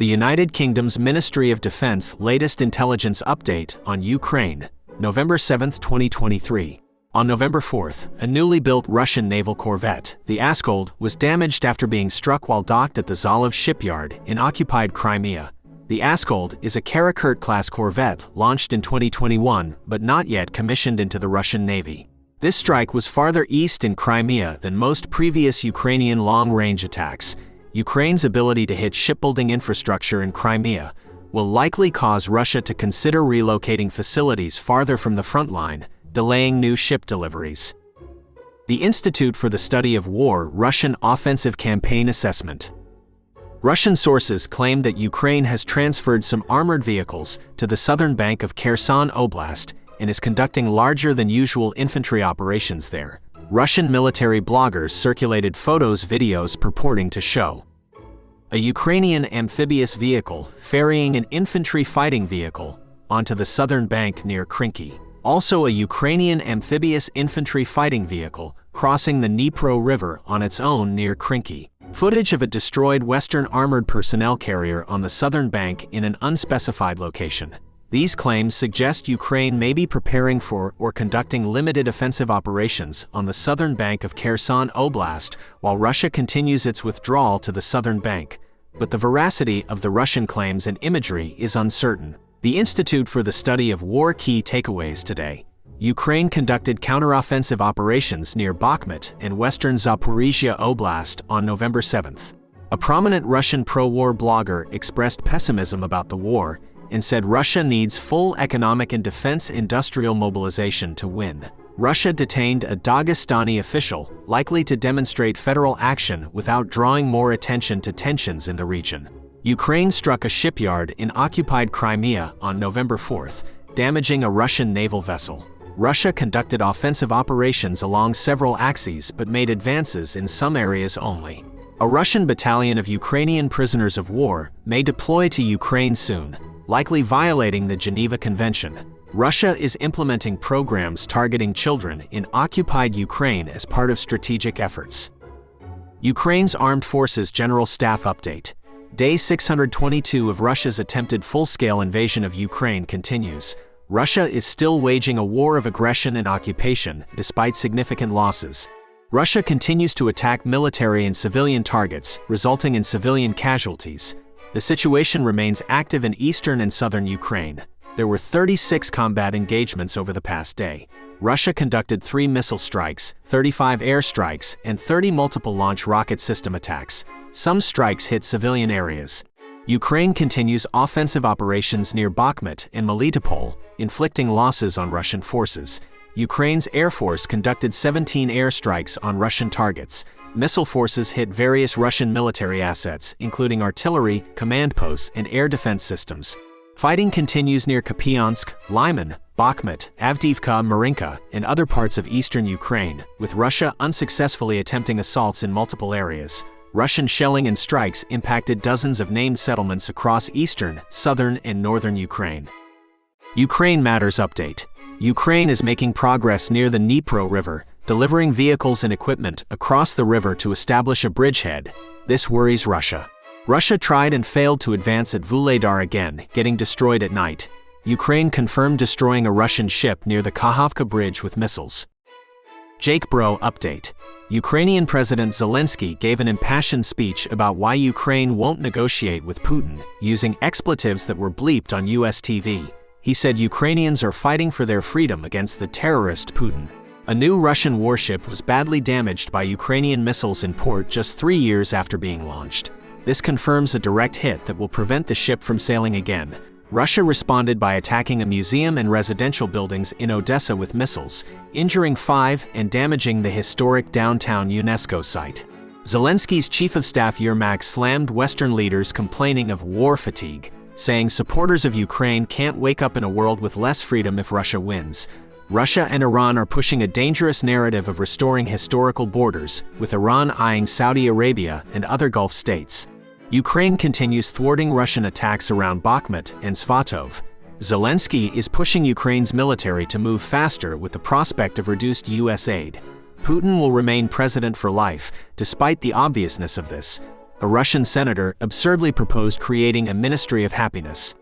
The United Kingdom's Ministry of Defense latest intelligence update on Ukraine, November 7, 2023. On November 4, a newly built Russian naval corvette, the Askold, was damaged after being struck while docked at the Zaporizhia shipyard in occupied Crimea. The Askold is a Kherson-class corvette launched in 2021 but not yet commissioned into the Russian Navy. This strike was farther east in Crimea than most previous Ukrainian long-range attacks. Ukraine's ability to hit shipbuilding infrastructure in Crimea will likely cause Russia to consider relocating facilities farther from the front line, delaying new ship deliveries. The Institute for the Study of War Russian Offensive Campaign Assessment. Russian sources claim that Ukraine has transferred some armored vehicles to the southern bank of Kherson Oblast and is conducting larger-than-usual infantry operations there. Russian military bloggers circulated videos purporting to show a Ukrainian amphibious vehicle ferrying an infantry fighting vehicle onto the southern bank near Krinky. Also a Ukrainian amphibious infantry fighting vehicle crossing the Dnipro River on its own near Krinky. Footage of a destroyed Western armored personnel carrier on the southern bank in an unspecified location. These claims suggest Ukraine may be preparing for or conducting limited offensive operations on the southern bank of Kherson Oblast while Russia continues its withdrawal to the southern bank. But the veracity of the Russian claims and imagery is uncertain. The Institute for the Study of War key takeaways today. Ukraine conducted counteroffensive operations near Bakhmut and western Zaporizhia Oblast on November 7th. A prominent Russian pro-war blogger expressed pessimism about the war and said Russia needs full economic and defense industrial mobilization to win. Russia detained a Dagestani official, likely to demonstrate federal action without drawing more attention to tensions in the region. Ukraine struck a shipyard in occupied Crimea on November 4th, damaging a Russian naval vessel. Russia conducted offensive operations along several axes but made advances in some areas only. A Russian battalion of Ukrainian prisoners of war may deploy to Ukraine soon, likely violating the Geneva Convention. Russia is implementing programs targeting children in occupied Ukraine as part of strategic efforts. Ukraine's Armed Forces General Staff Update. Day 622 of Russia's attempted full-scale invasion of Ukraine continues. Russia is still waging a war of aggression and occupation despite significant losses. Russia continues to attack military and civilian targets, resulting in civilian casualties. The situation remains active in eastern and southern Ukraine. There were 36 combat engagements over the past day. Russia conducted 3 missile strikes, 35 air strikes, and 30 multiple launch rocket system attacks. Some strikes hit civilian areas. Ukraine continues offensive operations near Bakhmut and Melitopol, inflicting losses on Russian forces. Ukraine's Air Force conducted 17 air strikes on Russian targets. Missile forces hit various Russian military assets, including artillery, command posts, and air defense systems. Fighting continues near Kupiansk, Lyman, Bakhmut, Avdiivka, Marinka, and other parts of eastern Ukraine, with Russia unsuccessfully attempting assaults in multiple areas. Russian shelling and strikes impacted dozens of named settlements across eastern, southern, and northern Ukraine. Ukraine Matters Update. Ukraine is making progress near the Dnipro River, delivering vehicles and equipment across the river to establish a bridgehead. This worries Russia. Russia tried and failed to advance at Vuhledar again, getting destroyed at night. Ukraine confirmed destroying a Russian ship near the Kakhovka bridge with missiles. Jake Bro Update. Ukrainian President Zelensky gave an impassioned speech about why Ukraine won't negotiate with Putin, using expletives that were bleeped on US TV. He said Ukrainians are fighting for their freedom against the terrorist Putin. A new Russian warship was badly damaged by Ukrainian missiles in port just 3 years after being launched. This confirms a direct hit that will prevent the ship from sailing again. Russia responded by attacking a museum and residential buildings in Odessa with missiles, injuring 5 and damaging the historic downtown UNESCO site. Zelensky's chief of staff Yermak slammed Western leaders complaining of war fatigue, saying supporters of Ukraine can't wake up in a world with less freedom if Russia wins. Russia and Iran are pushing a dangerous narrative of restoring historical borders, with Iran eyeing Saudi Arabia and other Gulf states. Ukraine continues thwarting Russian attacks around Bakhmut and Svatov. Zelensky is pushing Ukraine's military to move faster with the prospect of reduced U.S. aid. Putin will remain president for life, despite the obviousness of this. a Russian senator absurdly proposed creating a Ministry of Happiness.